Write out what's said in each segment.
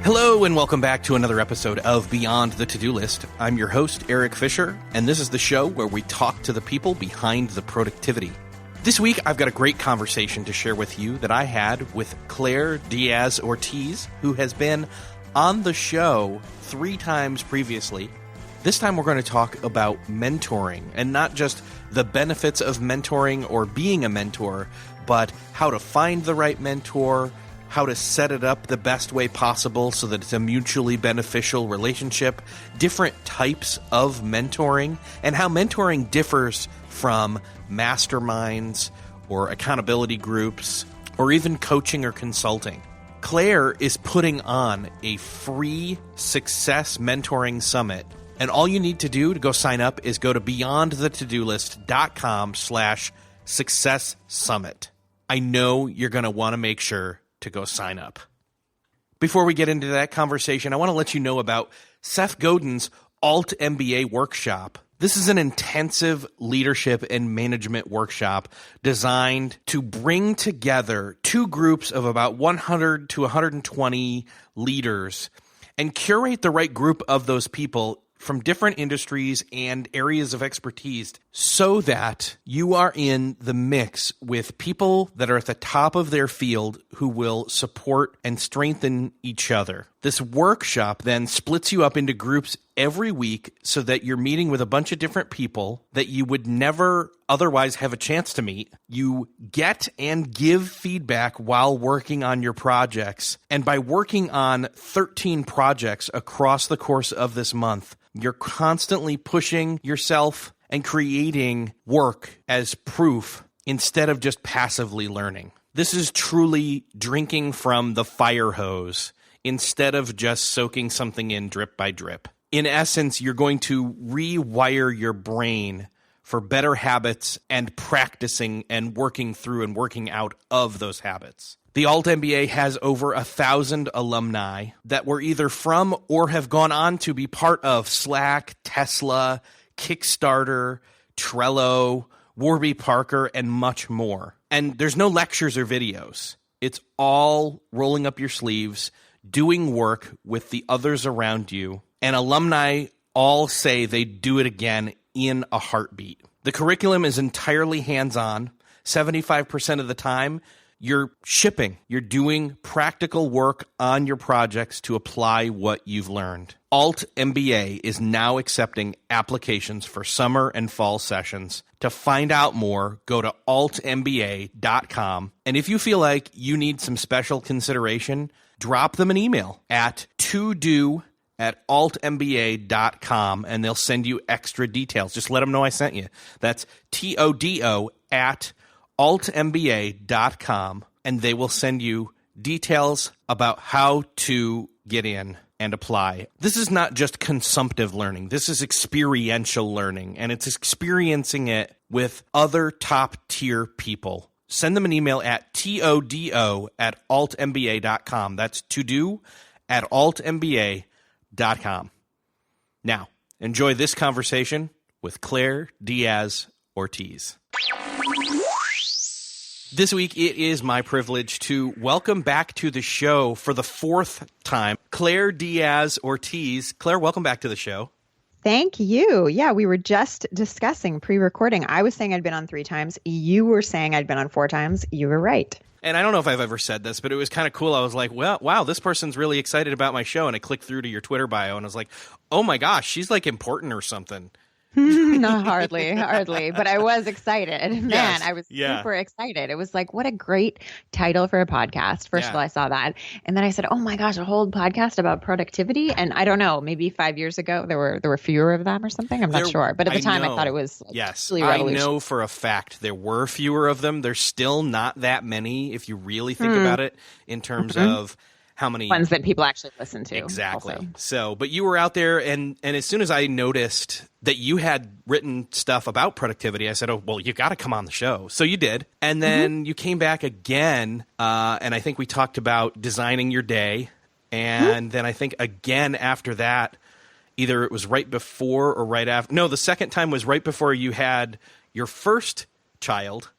Hello and welcome back to another episode of Beyond the To-Do List. I'm your host, Eric Fisher, and this is the show where we talk to the people behind the productivity. This week, I've got a great conversation to share with you that I had with Claire Diaz-Ortiz, who has been on the show 3 times previously. This time, we're going to talk about mentoring, and not just the benefits of mentoring or being a mentor, but how to find the right mentor, how to set it up the best way possible so that it's a mutually beneficial relationship, different types of mentoring, and how mentoring differs from masterminds or accountability groups or even coaching or consulting. Claire is putting on a free Success Mentoring Summit, and all you need to do to go sign up is go to beyondthetodolist.com/success summit. I know you're going to want to make sure to go sign up. Before we get into that conversation, I want to let you know about Seth Godin's Alt MBA workshop. This is an intensive leadership and management workshop designed to bring together 2 groups of about 100 to 120 leaders and curate the right group of those people from different industries and areas of expertise so that you are in the mix with people that are at the top of their field who will support and strengthen each other. This workshop then splits you up into groups every week so that you're meeting with a bunch of different people that you would never otherwise have a chance to meet. You get and give feedback while working on your projects. And by working on 13 projects across the course of this month, you're constantly pushing yourself and creating work as proof instead of just passively learning. This is truly drinking from the fire hose instead of just soaking something in drip by drip. In essence, you're going to rewire your brain for better habits and practicing and working through and working out of those habits. The Alt MBA has over 1,000 alumni that were either from or have gone on to be part of Slack, Tesla, Kickstarter, Trello, Warby Parker, and much more. And there's no lectures or videos. It's all rolling up your sleeves, doing work with the others around you, and alumni all say they do it again in a heartbeat. The curriculum is entirely hands-on. 75% of the time, you're shipping. You're doing practical work on your projects to apply what you've learned. Alt MBA is now accepting applications for summer and fall sessions. To find out more, go to altmba.com. And if you feel like you need some special consideration, drop them an email at todo@altmba.com, and they'll send you extra details. Just let them know I sent you. That's todo@altmba.com, and they will send you details about how to get in and apply. This is not just consumptive learning. This is experiential learning, and it's experiencing it with other top-tier people. Send them an email at todo@altmba.com. That's todo@altmba.com. Now, enjoy this conversation with Claire Diaz-Ortiz. This week, it is my privilege to welcome back to the show for the 4th time, Claire Diaz-Ortiz. Claire, welcome back to the show. Thank you. Yeah, we were just discussing pre-recording. I was saying I'd been on 3 times. You were saying I'd been on 4 times. You were right. And I don't know if I've ever said this, but it was kind of cool. I was like, well, wow, this person's really excited about my show. And I clicked through to your Twitter bio and I was like, oh my gosh, she's like important or something. No, hardly. But I was excited. Man, Yes. I was super excited. It was like, what a great title for a podcast. First of all, I saw that. And then I said, oh my gosh, a whole podcast about productivity. And I don't know, maybe 5 years ago, there were fewer of them or something. I'm not sure. But at the time, I thought it was really I know for a fact there were fewer of them. There's still not that many if you really think about it in terms of how many ones that people actually listen to. Exactly. Also. So, but you were out there, and as soon as I noticed that you had written stuff about productivity, I said, oh, well, you got to come on the show. So you did. And then you came back again, and I think we talked about designing your day. And then I think again after that, either it was right before or right after. No, the second time was right before you had your first child.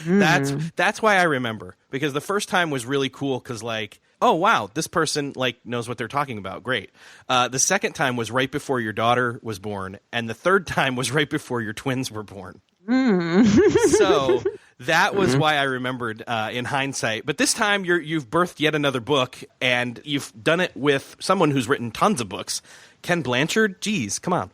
That's why I remember, because the first time was really cool because, like, oh, wow, this person like knows what they're talking about. Great. The second time was right before your daughter was born. And the third time was right before your twins were born. So that was why I remembered in hindsight. But this time you've birthed yet another book, and you've done it with someone who's written tons of books. Ken Blanchard? Geez, come on.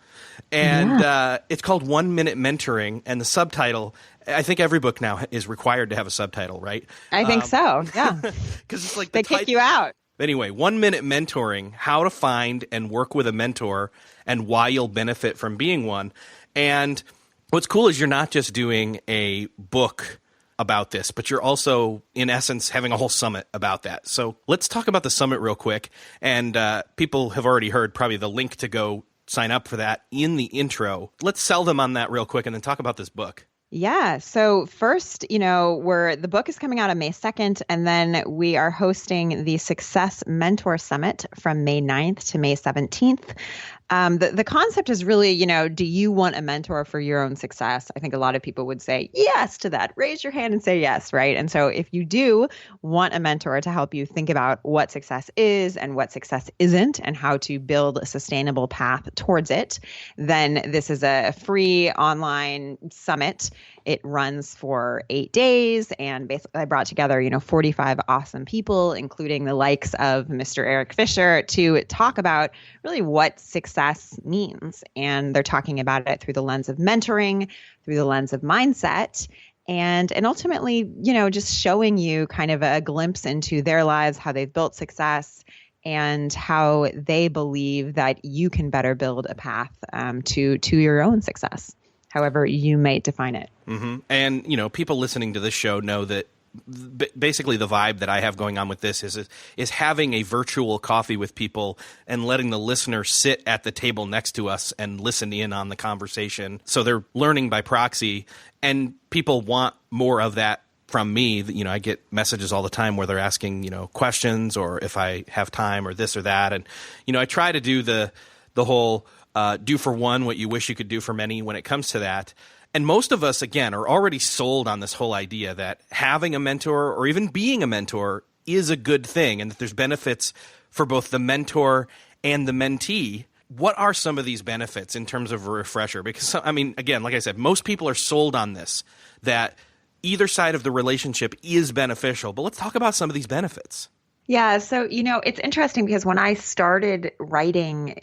And it's called 1 Minute Mentoring, and the subtitle, I think every book now is required to have a subtitle, right? I think so, yeah. Because it's like they kick you out. Anyway, 1 Minute Mentoring, how to find and work with a mentor and why you'll benefit from being one. And what's cool is you're not just doing a book about this, but you're also, in essence, having a whole summit about that. So let's talk about the summit real quick. And people have already heard probably the link to go sign up for that in the intro. Let's sell them on that real quick and then talk about this book. Yeah. So first, the book is coming out on May 2nd, and then we are hosting the Success Mentor Summit from May 9th to May 17th. The concept is really, do you want a mentor for your own success? I think a lot of people would say yes to that. Raise your hand and say yes, right? And so if you do want a mentor to help you think about what success is and what success isn't and how to build a sustainable path towards it, then this is a free online summit. It runs for 8 days, and basically I brought together, 45 awesome people, including the likes of Mr. Eric Fisher, to talk about really what success means. And they're talking about it through the lens of mentoring, through the lens of mindset, and ultimately, just showing you kind of a glimpse into their lives, how they've built success, and how they believe that you can better build a path to your own success, however you might define it. Mm-hmm. And, people listening to this show know that basically the vibe that I have going on with this is having a virtual coffee with people and letting the listener sit at the table next to us and listen in on the conversation. So they're learning by proxy, and people want more of that from me. I get messages all the time where they're asking, questions, or if I have time, or this or that. And, I try to do the whole do for one what you wish you could do for many when it comes to that. And most of us, again, are already sold on this whole idea that having a mentor or even being a mentor is a good thing, and that there's benefits for both the mentor and the mentee. What are some of these benefits in terms of a refresher? Because, again, like I said, most people are sold on this, that either side of the relationship is beneficial. But let's talk about some of these benefits. Yeah. So, it's interesting because when I started writing,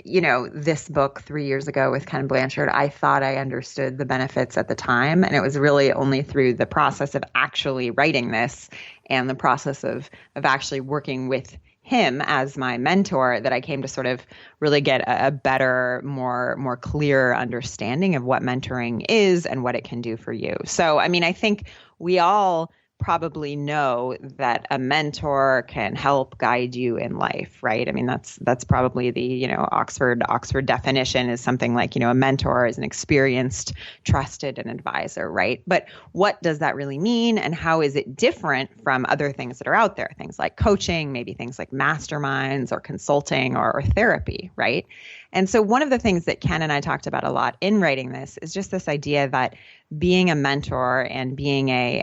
this book 3 years ago with Ken Blanchard, I thought I understood the benefits at the time. And it was really only through the process of actually writing this and the process of actually working with him as my mentor that I came to sort of really get a better, more clear understanding of what mentoring is and what it can do for you. So, I think we all probably know that a mentor can help guide you in life, right? That's probably the, Oxford definition is something like, a mentor is an experienced, trusted, and advisor, right? But what does that really mean, and how is it different from other things that are out there? Things like coaching, maybe things like masterminds or consulting or therapy, right? And so one of the things that Ken and I talked about a lot in writing this is just this idea that being a mentor and being a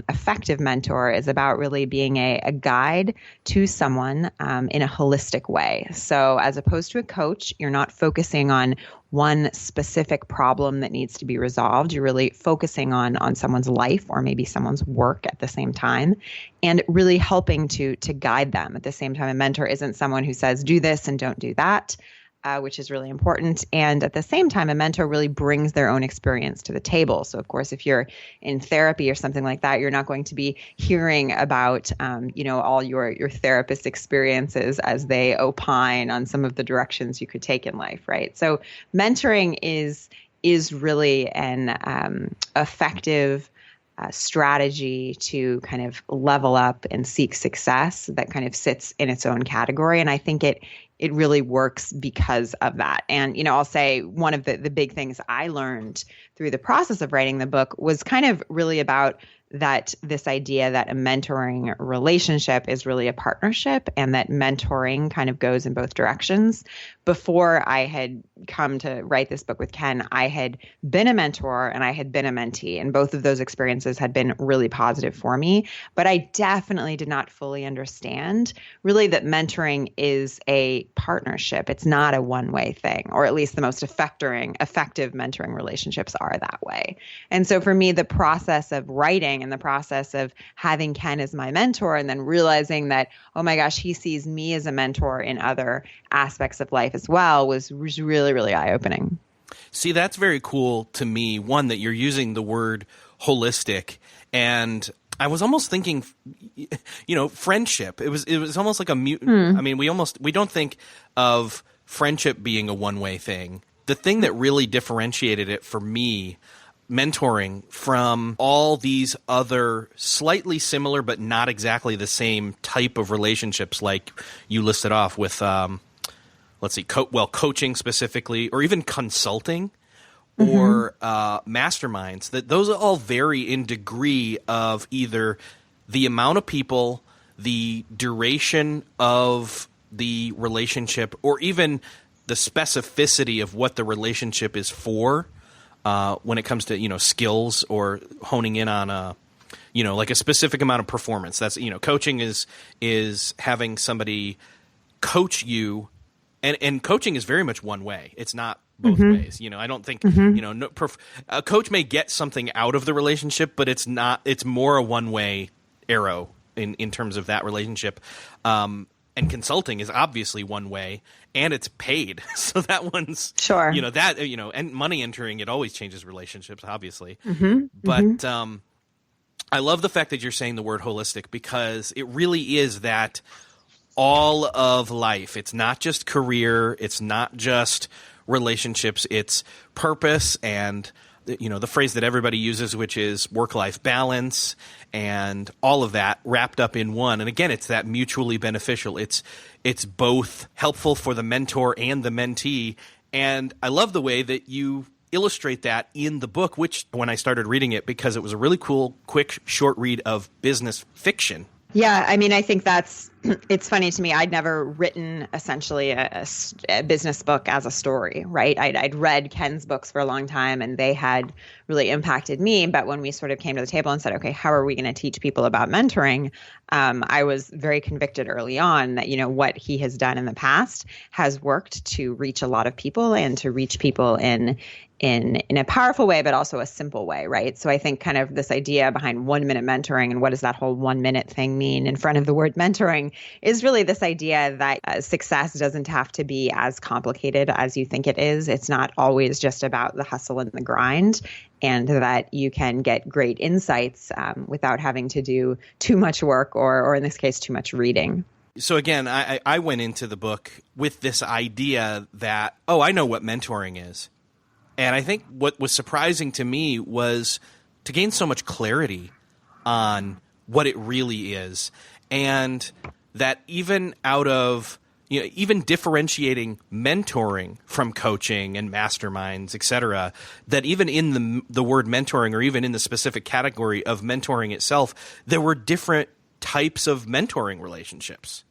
effective mentor is about really being a guide to someone in a holistic way. So as opposed to a coach, you're not focusing on one specific problem that needs to be resolved. You're really focusing on someone's life or maybe someone's work at the same time, and really helping to guide them. At the same time, a mentor isn't someone who says, do this and don't do that. Which is really important. And at the same time, a mentor really brings their own experience to the table. So, of course, if you're in therapy or something like that, you're not going to be hearing about, all your therapist experiences as they opine on some of the directions you could take in life, right? So mentoring is really an effective strategy to kind of level up and seek success that kind of sits in its own category. And I think it it really works because of that. And, I'll say one of the big things I learned through the process of writing the book was kind of really about this idea that a mentoring relationship is really a partnership, and that mentoring kind of goes in both directions. Before I had come to write this book with Ken, I had been a mentor and I had been a mentee, and both of those experiences had been really positive for me. But I definitely did not fully understand really that mentoring is a partnership. It's not a one-way thing, or at least the most effective mentoring relationships are that way. And so for me, the process of writing and the process of having Ken as my mentor, and then realizing that, oh my gosh, he sees me as a mentor in other aspects of life as well, was really, really eye-opening. See, that's very cool to me. One, that you're using the word holistic, and I was almost thinking, friendship. It was almost like a I mean, we don't think of friendship being a one-way thing. The thing that really differentiated it for me, mentoring, from all these other slightly similar but not exactly the same type of relationships like you listed off with, coaching specifically, or even consulting, or masterminds, that those all vary in degree of either the amount of people, the duration of the relationship, or even the specificity of what the relationship is for. When it comes to, skills, or honing in on like a specific amount of performance. That's, coaching is having somebody coach you, and coaching is very much one way. It's not both ways. I don't think, a coach may get something out of the relationship, but it's more a one-way arrow in terms of that relationship. And consulting is obviously one way, and it's paid. So that one's, sure. And money entering, it always changes relationships, obviously. But I love the fact that you're saying the word holistic, because it really is that all of life. It's not just career. It's not just relationships. It's purpose, and the phrase that everybody uses, which is work-life balance, and all of that wrapped up in one. And again, it's that mutually beneficial. It's both helpful for the mentor and the mentee. And I love the way that you illustrate that in the book, which, when I started reading it, because it was a really cool, quick, short read of business fiction. Yeah, I mean, I think it's funny to me. I'd never written essentially a business book as a story, right? I'd read Ken's books for a long time, and they had really impacted me. But when we sort of came to the table and said, okay, how are we going to teach people about mentoring? I was very convicted early on that, what he has done in the past has worked to reach a lot of people, and to reach people in a powerful way, but also a simple way, right? So I think kind of this idea behind 1 minute mentoring, and what does that whole 1 minute thing mean in front of the word mentoring, is really this idea that success doesn't have to be as complicated as you think it is. It's not always just about the hustle and the grind, and that you can get great insights without having to do too much work, or in this case, too much reading. So again, I went into the book with this idea that, I know what mentoring is. And I think what was surprising to me was to gain so much clarity on what it really is. And that even out of, even differentiating mentoring from coaching and masterminds, et cetera, that even in the word mentoring, or even in the specific category of mentoring itself, there were different types of mentoring relationships.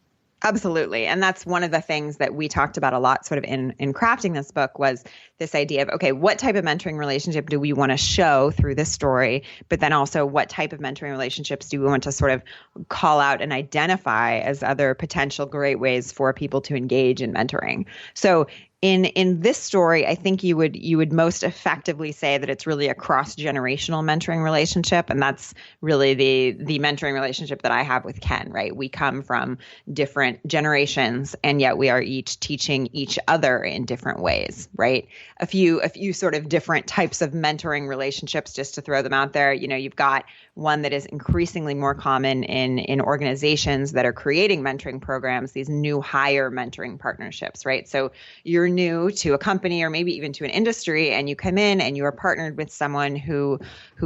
Absolutely. And that's one of the things that we talked about a lot sort of in crafting this book, was this idea of, okay, what type of mentoring relationship do we want to show through this story? But then also, what type of mentoring relationships do we want to sort of call out and identify as other potential great ways for people to engage in mentoring? So in this story, I think you would most effectively say that it's really a cross-generational mentoring relationship, and that's really the mentoring relationship that I have with Ken, right? We come from different generations, and yet we are each teaching each other in different ways, right? A few sort of different types of mentoring relationships, just to throw them out there. You've got one that is increasingly more common in organizations that are creating mentoring programs, these new hire mentoring partnerships, right? So you're you're new to a company or maybe even to an industry, and you come in and you are partnered with someone who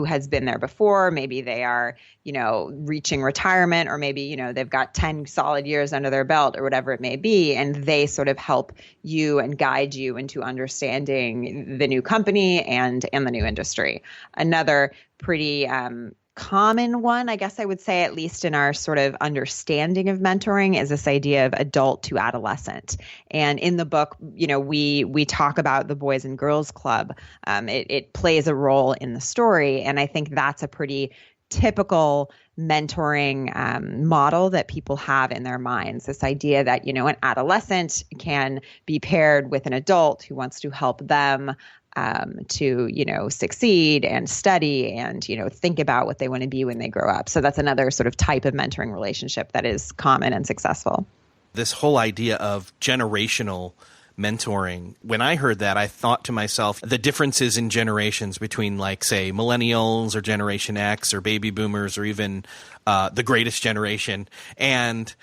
has been there before. Maybe they are, reaching retirement, or maybe, they've got 10 solid years under their belt or whatever it may be. And they sort of help you and guide you into understanding the new company and the new industry. Another pretty common one, I guess I would say, at least in our sort of understanding of mentoring, is this idea of adult to adolescent. And in the book, we talk about the Boys and Girls Club. It plays a role in the story. And I think that's a pretty typical mentoring model that people have in their minds. This idea that, an adolescent can be paired with an adult who wants to help them to, succeed and study and, think about what they want to be when they grow up. So that's another sort of type of mentoring relationship that is common and successful. This whole idea of generational mentoring, when I heard that, I thought to myself, the differences in generations between, like, say, millennials or Generation X or baby boomers or even the greatest generation, and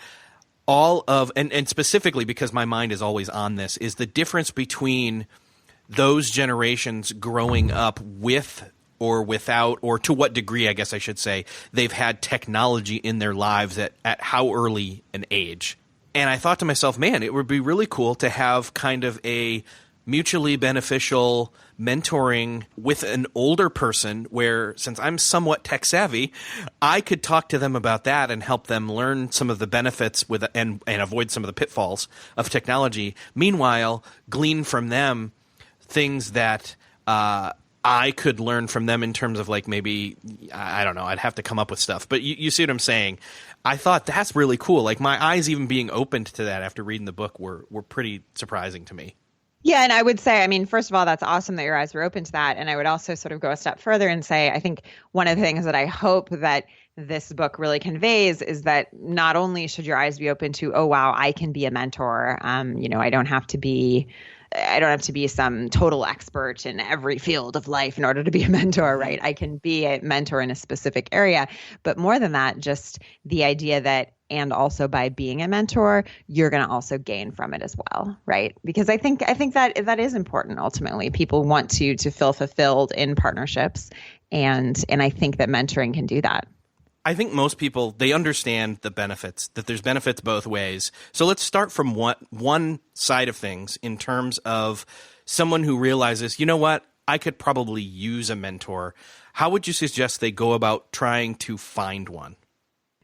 all of, and specifically because my mind is always on this, is the difference between those generations growing up with or without, or to what degree, I guess I should say, they've had technology in their lives at how early an age. And I thought to myself, man, it would be really cool to have kind of a mutually beneficial mentoring with an older person where, since I'm somewhat tech savvy, I could talk to them about that and help them learn some of the benefits and avoid some of the pitfalls of technology. Meanwhile, glean from them things that I could learn from them in terms of, like, maybe, I don't know, I'd have to come up with stuff. But you see what I'm saying? I thought that's really cool. Like, my eyes even being opened to that after reading the book were pretty surprising to me. Yeah, and I would say, I mean, first of all, that's awesome that your eyes were open to that. And I would also sort of go a step further and say, I think one of the things that I hope that this book really conveys is that not only should your eyes be open to, oh, wow, I can be a mentor. I don't have to be some total expert in every field of life in order to be a mentor, right? I can be a mentor in a specific area. But more than that, just the idea that, and also by being a mentor, you're going to also gain from it as well, right? Because I think that is important. Ultimately, people want to feel fulfilled in partnerships, and I think that mentoring can do that. I think most people, they understand the benefits, that there's benefits both ways. So let's start from one side of things in terms of someone who realizes, you know what, I could probably use a mentor. How would you suggest they go about trying to find one?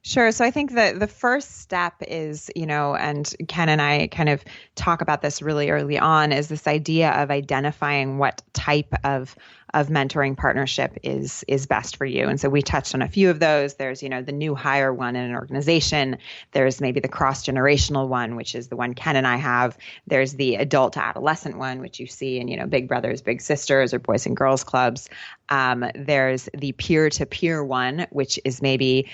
Sure. So I think that the first step is, and Ken and I kind of talk about this really early on, is this idea of identifying what type of mentoring partnership is best for you. And so we touched on a few of those. There's, the new hire one in an organization. There's maybe the cross-generational one, which is the one Ken and I have. There's the adult to adolescent one, which you see in, Big Brothers, Big Sisters, or Boys and Girls Clubs. There's the peer-to-peer one, which is maybe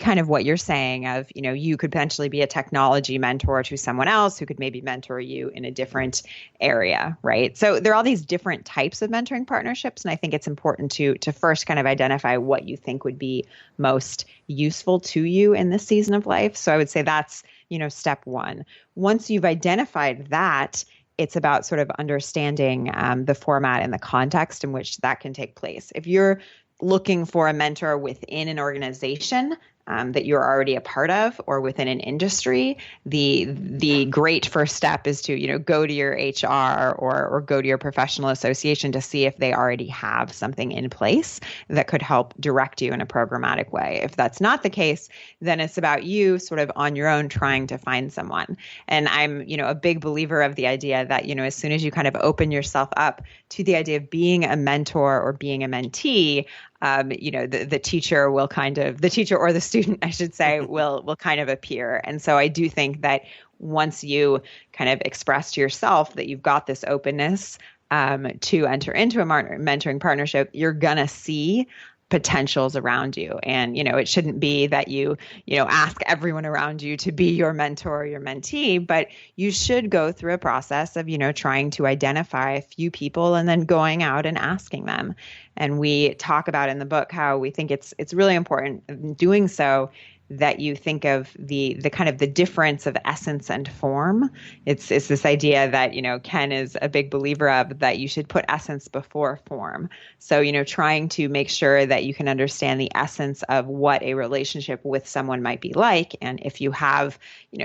kind of what you're saying of, you could potentially be a technology mentor to someone else who could maybe mentor you in a different area, right? So there are all these different types of mentoring partnerships. And I think it's important to first kind of identify what you think would be most useful to you in this season of life. So I would say that's, step one. Once you've identified that, it's about sort of understanding the format and the context in which that can take place. If you're looking for a mentor within an organization that you're already a part of, or within an industry, the great first step is to go to your HR or go to your professional association to see if they already have something in place that could help direct you in a programmatic way. If that's not the case, then it's about you sort of on your own trying to find someone. And I'm a big believer of the idea that as soon as you kind of open yourself up to the idea of being a mentor or being a mentee, the teacher will the teacher or the student, I should say, will kind of appear. And so I do think that once you kind of express to yourself that you've got this openness to enter into a mentoring partnership, you're going to see potentials around you. And, it shouldn't be that you ask everyone around you to be your mentor or your mentee, but you should go through a process of, trying to identify a few people and then going out and asking them. And we talk about in the book how we think it's really important in doing so that you think of the kind of the difference of essence and form. It's this idea that, Ken is a big believer of, that you should put essence before form. So, trying to make sure that you can understand the essence of what a relationship with someone might be like. And if you have,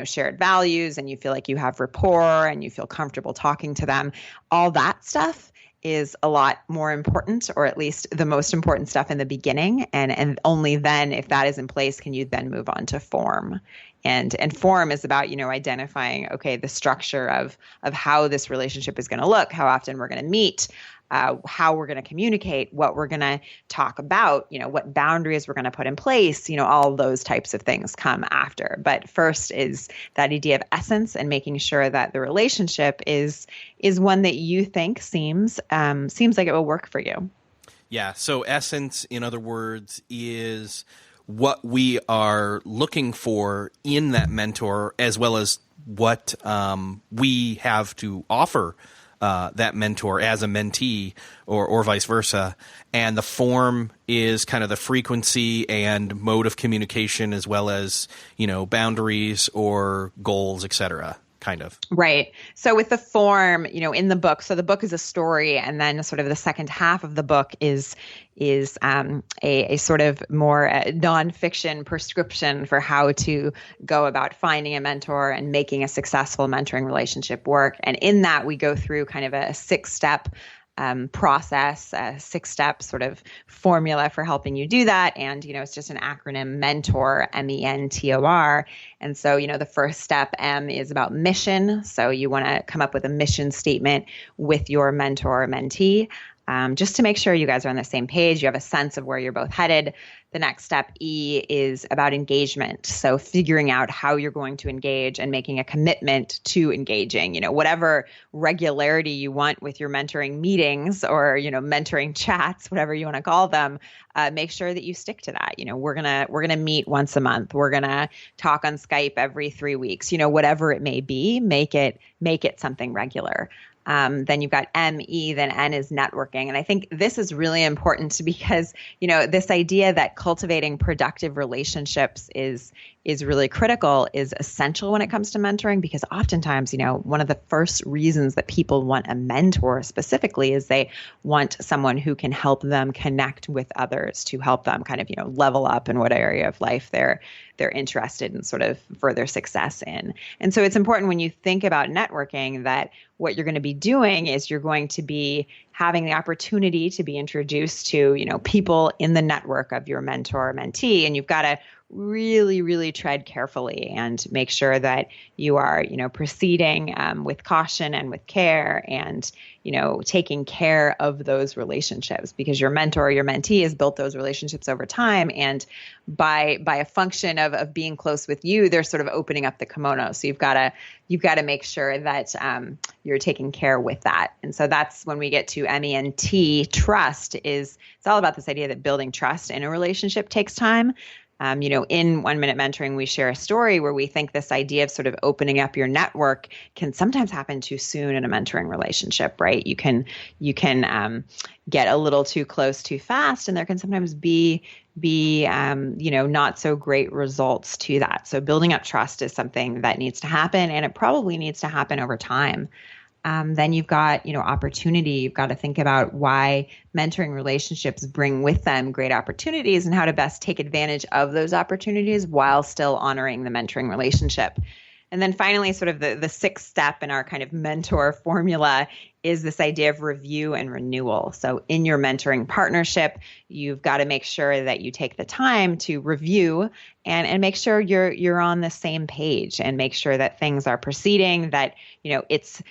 shared values and you feel like you have rapport and you feel comfortable talking to them, all that stuff is a lot more important, or at least the most important stuff in the beginning. And only then, if that is in place, can you then move on to form. And form is about, identifying, okay, the structure of how this relationship is going to look, how often we're going to meet, how we're going to communicate, what we're going to talk about, what boundaries we're going to put in place, all those types of things come after. But first is that idea of essence and making sure that the relationship is one that you think seems like it will work for you. Yeah. So essence, in other words, is what we are looking for in that mentor, as well as what we have to offer that mentor as a mentee, or vice versa. And the form is kind of the frequency and mode of communication, as well as, boundaries or goals, et cetera. Kind of. Right. So with the form, in the book, so the book is a story, and then sort of the second half of the book is a sort of more nonfiction prescription for how to go about finding a mentor and making a successful mentoring relationship work. And in that, we go through kind of a 6-step process, a 6-step sort of formula for helping you do that. And, it's just an acronym, mentor, MENTOR. And so, the first step, M, is about mission. So you want to come up with a mission statement with your mentor or mentee, just to make sure you guys are on the same page. You have a sense of where you're both headed. The next step, E, is about engagement. So figuring out how you're going to engage and making a commitment to engaging, whatever regularity you want with your mentoring meetings or, mentoring chats, whatever you want to call them, make sure that you stick to that. We're going to meet once a month. We're going to talk on Skype every 3 weeks, whatever it may be, make it something regular. Then you've got ME, then N is networking. And I think this is really important because, this idea that cultivating productive relationships is really critical, is essential when it comes to mentoring, because oftentimes, one of the first reasons that people want a mentor specifically is they want someone who can help them connect with others, to help them kind of, level up in what area of life they're interested in sort of further success in. And so it's important when you think about networking that what you're going to be doing is you're going to be having the opportunity to be introduced to, people in the network of your mentor or mentee. And you've got to really, really tread carefully and make sure that you are, proceeding with caution and with care and, taking care of those relationships, because your mentor or your mentee has built those relationships over time. And by a function of being close with you, they're sort of opening up the kimono. So you've got to make sure that you're taking care with that. And so that's when we get to MENT. Trust it's all about this idea that building trust in a relationship takes time. In 1 Minute Mentoring, we share a story where we think this idea of sort of opening up your network can sometimes happen too soon in a mentoring relationship, right? You can get a little too close too fast, and there can sometimes be not so great results to that. So building up trust is something that needs to happen, and it probably needs to happen over time. Then you've got, opportunity. You've got to think about why mentoring relationships bring with them great opportunities and how to best take advantage of those opportunities while still honoring the mentoring relationship. And then finally, sort of the 6th step in our kind of mentor formula is this idea of review and renewal. So in your mentoring partnership, you've got to make sure that you take the time to review and make sure you're on the same page, and make sure that things are proceeding, that, it's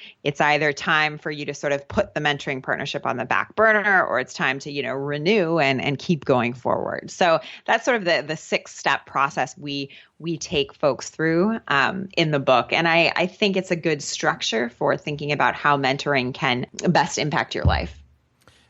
either time for you to sort of put the mentoring partnership on the back burner, or it's time to, renew and keep going forward. So that's sort of the 6-step process we take folks through in the book. And I think it's a good structure for thinking about how mentoring can best impact your life.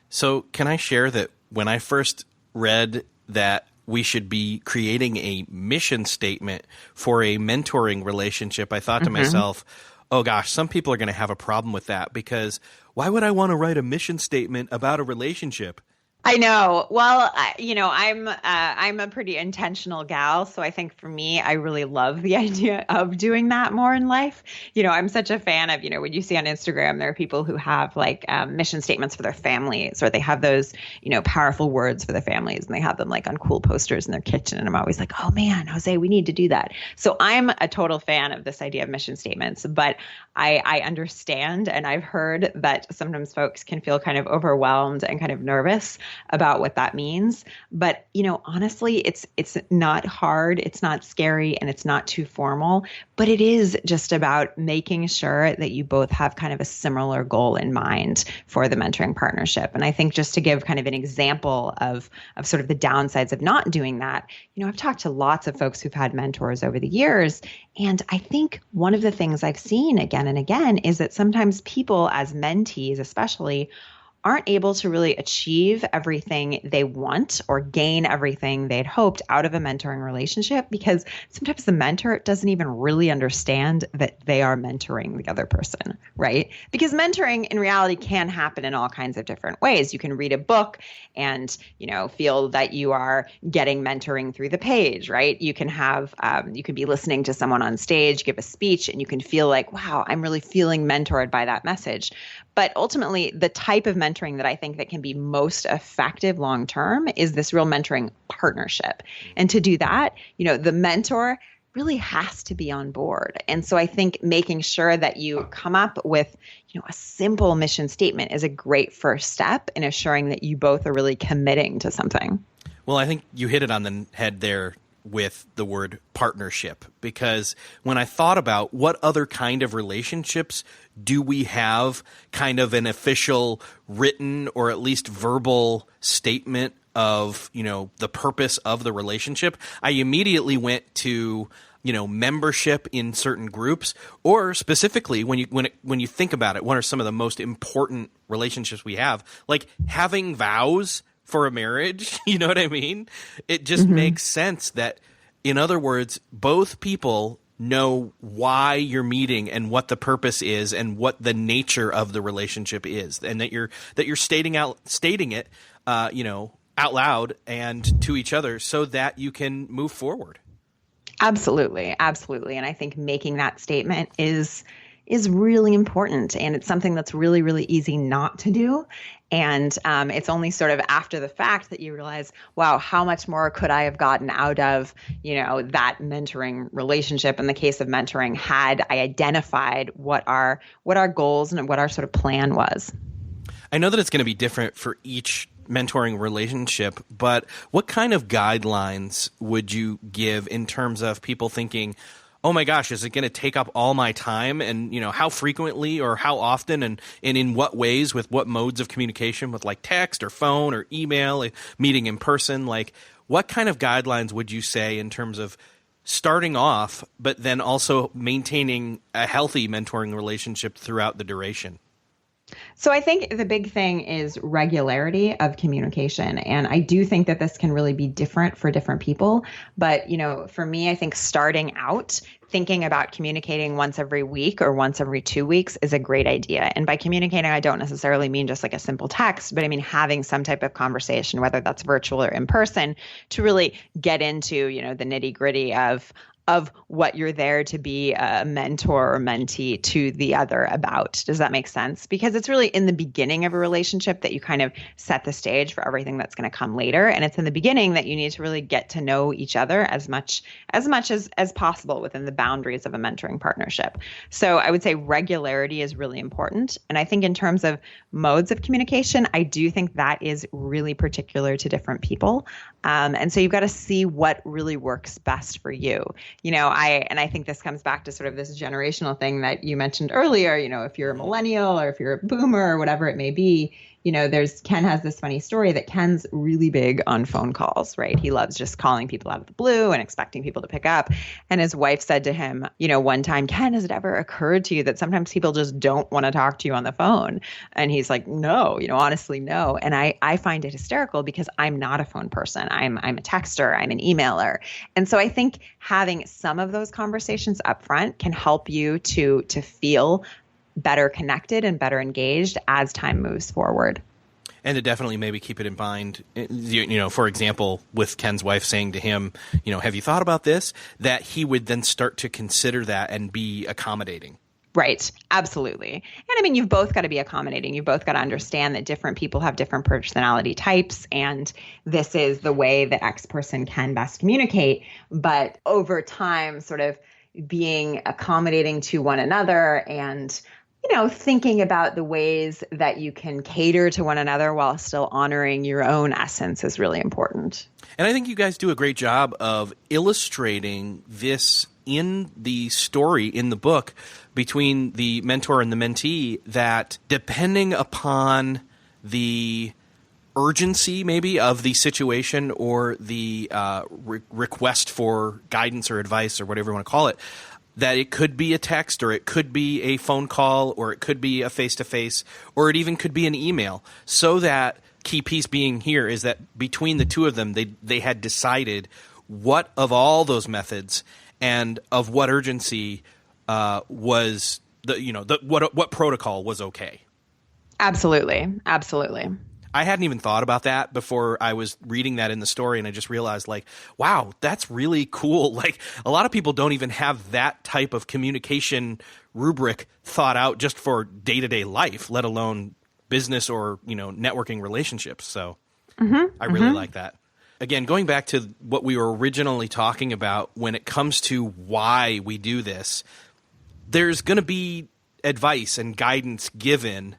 So can I share that when I first read that we should be creating a mission statement for a mentoring relationship, I thought to myself, oh gosh, some people are going to have a problem with that, because why would I want to write a mission statement about a relationship? I know. Well, I'm a pretty intentional gal, so I think for me, I really love the idea of doing that more in life. I'm such a fan of, when you see on Instagram, there are people who have like mission statements for their families, or they have those, powerful words for their families, and they have them like on cool posters in their kitchen. And I'm always like, oh man, Jose, we need to do that. So I'm a total fan of this idea of mission statements, but I understand, and I've heard that sometimes folks can feel kind of overwhelmed and kind of nervous about what that means. But, honestly, it's not hard, it's not scary, and it's not too formal, but it is just about making sure that you both have kind of a similar goal in mind for the mentoring partnership. And I think just to give kind of an example of sort of the downsides of not doing that, I've talked to lots of folks who've had mentors over the years, and I think one of the things I've seen again and again is that sometimes people as mentees especially aren't able to really achieve everything they want or gain everything they'd hoped out of a mentoring relationship, because sometimes the mentor doesn't even really understand that they are mentoring the other person, right? Because mentoring in reality can happen in all kinds of different ways. You can read a book and, feel that you are getting mentoring through the page, right? You can have, you can be listening to someone on stage give a speech, and you can feel like, wow, I'm really feeling mentored by that message. But ultimately, the type of mentoring that I think that can be most effective long term is this real mentoring partnership. And to do that, the mentor really has to be on board. And so I think making sure that you come up with, a simple mission statement is a great first step in assuring that you both are really committing to something. Well, I think you hit it on the head there with the word partnership, because when I thought about what other kind of relationships do we have kind of an official written or at least verbal statement of, the purpose of the relationship, I immediately went to, membership in certain groups, or specifically when you think about it, what are some of the most important relationships we have, like having vows for a marriage, you know what I mean? It just makes sense that, in other words, both people know why you're meeting and what the purpose is and what the nature of the relationship is, and that you're stating it, out loud and to each other so that you can move forward. Absolutely. Absolutely. And I think making that statement is really important. And it's something that's really, really easy not to do. And it's only sort of after the fact that you realize, wow, how much more could I have gotten out of, that mentoring relationship? In the case of mentoring, had I identified what our goals and what our sort of plan was. I know that it's going to be different for each mentoring relationship, but what kind of guidelines would you give in terms of people thinking, oh my gosh, is it going to take up all my time? And, how frequently or how often and in what ways, with what modes of communication, with like text or phone or email, meeting in person? Like, what kind of guidelines would you say in terms of starting off, but then also maintaining a healthy mentoring relationship throughout the duration? So I think the big thing is regularity of communication. And I do think that this can really be different for different people. But, for me, I think starting out thinking about communicating once every week or once every 2 weeks is a great idea. And by communicating, I don't necessarily mean just like a simple text, but I mean having some type of conversation, whether that's virtual or in person, to really get into, the nitty gritty of what you're there to be a mentor or mentee to the other about. Does that make sense? Because it's really in the beginning of a relationship that you kind of set the stage for everything that's going to come later. And it's in the beginning that you need to really get to know each other as much as possible within the boundaries of a mentoring partnership. So I would say regularity is really important. And I think in terms of modes of communication, I do think that is really particular to different people. And so you've got to see what really works best for you. I think this comes back to sort of this generational thing that you mentioned earlier. If you're a millennial or if you're a boomer or whatever it may be, Ken has this funny story that Ken's really big on phone calls, right? He loves just calling people out of the blue and expecting people to pick up. And his wife said to him, one time, Ken, has it ever occurred to you that sometimes people just don't want to talk to you on the phone? And he's like, no, honestly, no. And I find it hysterical because I'm not a phone person. I'm a texter. I'm an emailer. And so I think having some of those conversations up front can help you to feel better connected and better engaged as time moves forward. And to definitely maybe keep it in mind, for example, with Ken's wife saying to him, have you thought about this? That he would then start to consider that and be accommodating. Right. Absolutely. And I mean, you've both got to be accommodating. You've both got to understand that different people have different personality types, and this is the way that X person can best communicate. But over time, sort of being accommodating to one another and thinking about the ways that you can cater to one another while still honoring your own essence is really important. And I think you guys do a great job of illustrating this in the story, in the book, between the mentor and the mentee, that depending upon the urgency maybe of the situation or the request for guidance or advice or whatever you want to call it, that it could be a text or it could be a phone call or it could be a face-to-face or it even could be an email. So that key piece being here is that between the two of them, they had decided what of all those methods and of what urgency was what protocol was okay. Absolutely. Absolutely. I hadn't even thought about that before I was reading that in the story, and I just realized, wow, that's really cool. A lot of people don't even have that type of communication rubric thought out just for day-to-day life, let alone business or, networking relationships. So I really like that. Again, going back to what we were originally talking about when it comes to why we do this, there's going to be advice and guidance given,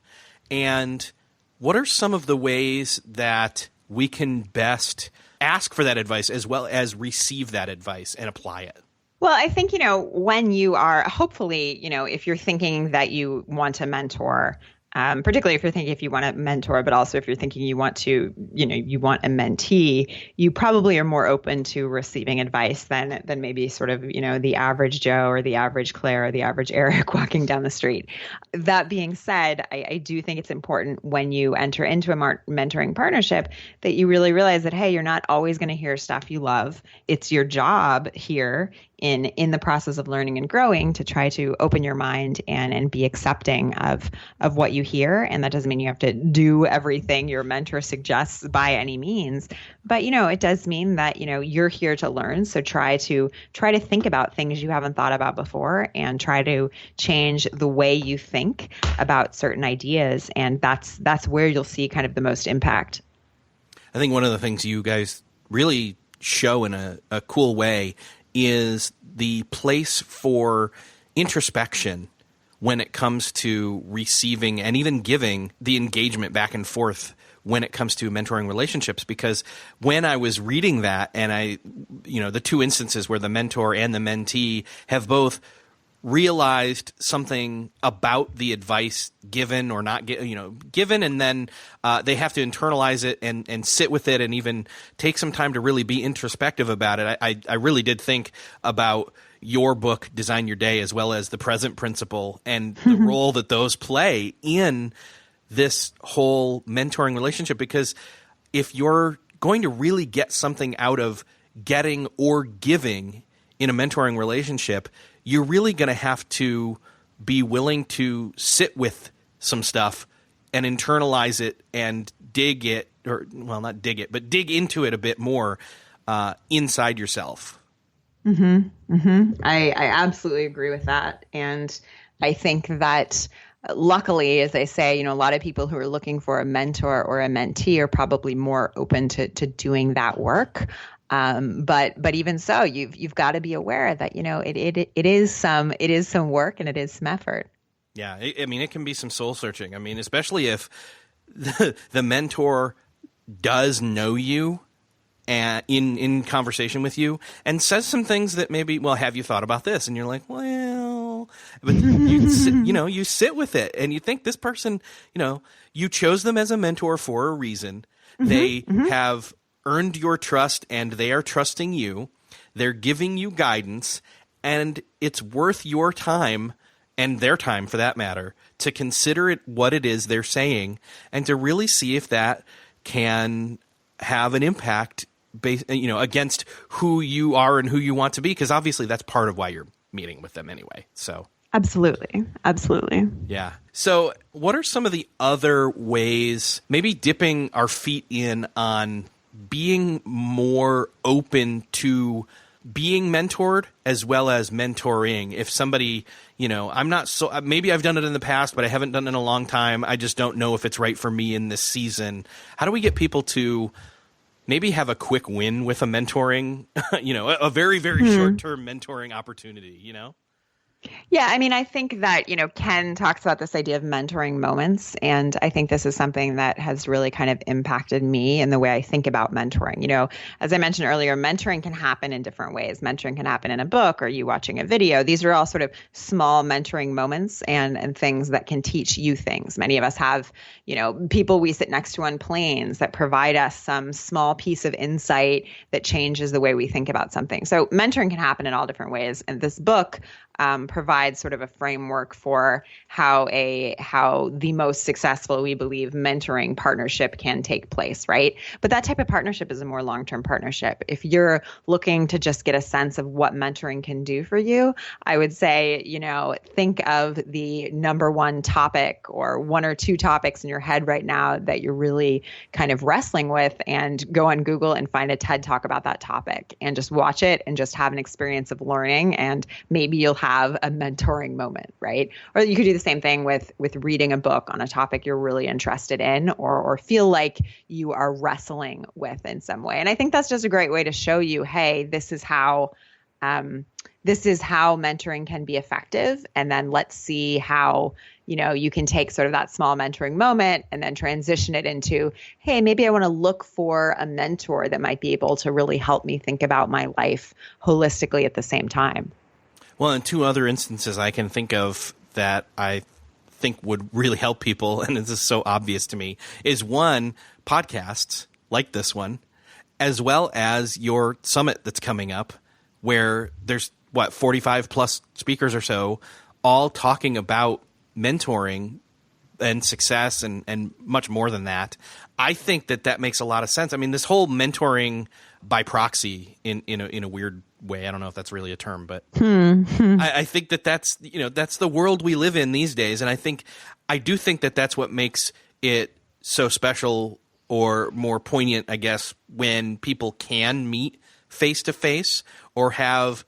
and what are some of the ways that we can best ask for that advice as well as receive that advice and apply it? Well, I think, when you are hopefully, if you're thinking that you want to mentor, particularly if you're thinking if you want a mentor, but also if you're thinking you want to, you want a mentee, you probably are more open to receiving advice than maybe sort of, the average Joe or the average Claire or the average Eric walking down the street. That being said, I do think it's important when you enter into a mentoring partnership that you really realize that, hey, you're not always going to hear stuff you love. It's your job here in the process of learning and growing to try to open your mind and be accepting of what you hear. And that doesn't mean you have to do everything your mentor suggests by any means. But, it does mean that, you're here to learn. So try to think about things you haven't thought about before and try to change the way you think about certain ideas. And that's where you'll see kind of the most impact. I think one of the things you guys really show in a cool way is the place for introspection when it comes to receiving and even giving the engagement back and forth when it comes to mentoring relationships. Because when I was reading that and the two instances where the mentor and the mentee have both realized something about the advice given or not given, and then they have to internalize it and sit with it and even take some time to really be introspective about it. I really did think about your book, Design Your Day, as well as the Present Principle and the role that those play in this whole mentoring relationship. Because if you're going to really get something out of getting or giving in a mentoring relationship, you're really going to have to be willing to sit with some stuff and internalize it and dig it, or well, not dig it, but dig into it a bit more inside yourself. I absolutely agree with that. And I think that luckily, as I say, a lot of people who are looking for a mentor or a mentee are probably more open to doing that work. But even so, you've got to be aware that, it is some work and it is some effort. Yeah. It can be some soul searching. Especially if the mentor does know you and in conversation with you and says some things that maybe, well, have you thought about this? And you're like, well, but you sit with it and you think this person, you chose them as a mentor for a reason. They have earned your trust and they are trusting you. They're giving you guidance, and it's worth your time and their time for that matter to consider it what it is they're saying and to really see if that can have an impact against who you are and who you want to be, because obviously that's part of why you're meeting with them anyway. So Absolutely. Absolutely. Yeah. So what are some of the other ways, maybe dipping our feet in on being more open to being mentored as well as mentoring? If somebody, I'm not so, maybe I've done it in the past, but I haven't done it in a long time. I just don't know if it's right for me in this season. How do we get people to maybe have a quick win with a mentoring, a very, very short-term mentoring opportunity, Yeah, I mean, I think that, Ken talks about this idea of mentoring moments. And I think this is something that has really kind of impacted me in the way I think about mentoring. As I mentioned earlier, mentoring can happen in different ways. Mentoring can happen in a book or you watching a video. These are all sort of small mentoring moments and things that can teach you things. Many of us have, people we sit next to on planes that provide us some small piece of insight that changes the way we think about something. So mentoring can happen in all different ways. And this book provides sort of a framework for how the most successful, we believe, mentoring partnership can take place, right? But that type of partnership is a more long-term partnership. If you're looking to just get a sense of what mentoring can do for you, I would say, think of the number one topic or one or two topics in your head right now that you're really kind of wrestling with, and go on Google and find a TED Talk about that topic and just watch it and just have an experience of learning, and maybe you'll have a mentoring moment, right? Or you could do the same thing with reading a book on a topic you're really interested in or feel like you are wrestling with in some way. And I think that's just a great way to show you, hey, this is how mentoring can be effective. And then let's see how, you can take sort of that small mentoring moment and then transition it into, hey, maybe I want to look for a mentor that might be able to really help me think about my life holistically at the same time. Well, and two other instances I can think of that I think would really help people, and this is so obvious to me, is one, podcasts like this one, as well as your summit that's coming up, where there's, 45 plus speakers or so, all talking about mentoring and success and much more than that. I think that makes a lot of sense. I mean, this whole mentoring by proxy in a weird way, I don't know if that's really a term, but I think that's the world we live in these days. And I do think that's what makes it so special or more poignant, I guess, when people can meet face to face or have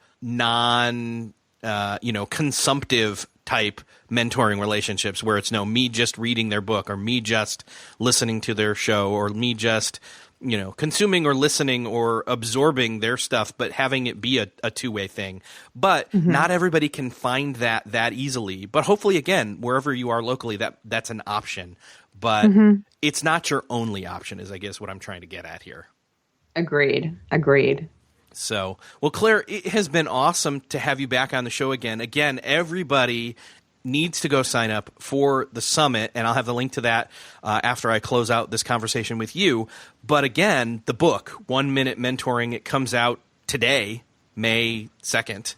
consumptive type mentoring relationships where it's me just reading their book or me just listening to their show or me just consuming or listening or absorbing their stuff, but having it be a two-way thing. But not everybody can find that easily. But hopefully, again, wherever you are locally, that's an option. But it's not your only option, is I guess what I'm trying to get at here. Agreed. So, well, Claire, it has been awesome to have you back on the show again. Again, everybody needs to go sign up for the summit, and I'll have the link to that after I close out this conversation with you. But again, the book, 1 Minute Mentoring, it comes out today, May 2nd,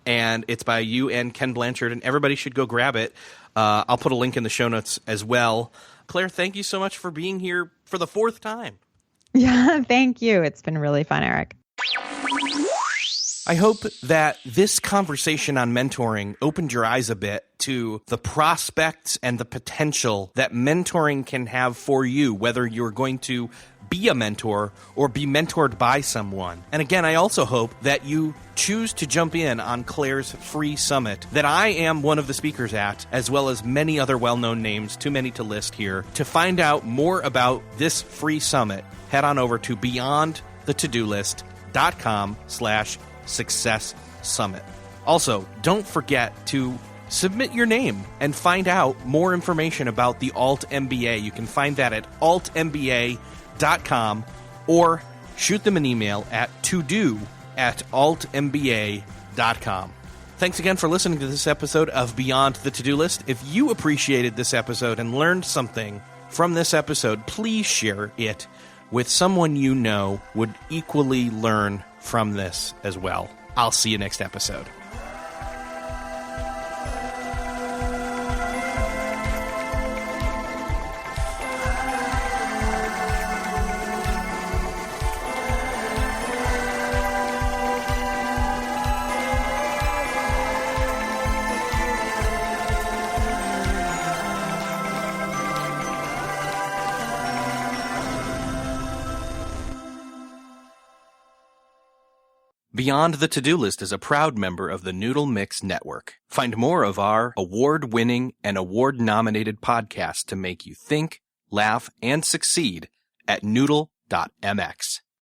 and it's by you and Ken Blanchard, and everybody should go grab it. I'll put a link in the show notes as well. Claire, thank you so much for being here for the fourth time. Yeah, thank you. It's been really fun, Eric. I hope that this conversation on mentoring opened your eyes a bit to the prospects and the potential that mentoring can have for you, whether you're going to be a mentor or be mentored by someone. And again, I also hope that you choose to jump in on Claire's free summit that I am one of the speakers at, as well as many other well-known names, too many to list here. To find out more about this free summit, head on over to beyondthetodolist.com/Success Summit. Also, don't forget to submit your name and find out more information about the Alt MBA. You can find that at altmba.com or shoot them an email at todo@altmba.com. Thanks again for listening to this episode of Beyond the To-Do List. If you appreciated this episode and learned something from this episode, please share it with someone you know would equally learn from this as well. I'll see you next episode. Beyond the To-Do List is a proud member of the Noodle Mix Network. Find more of our award-winning and award-nominated podcasts to make you think, laugh, and succeed at noodle.mx.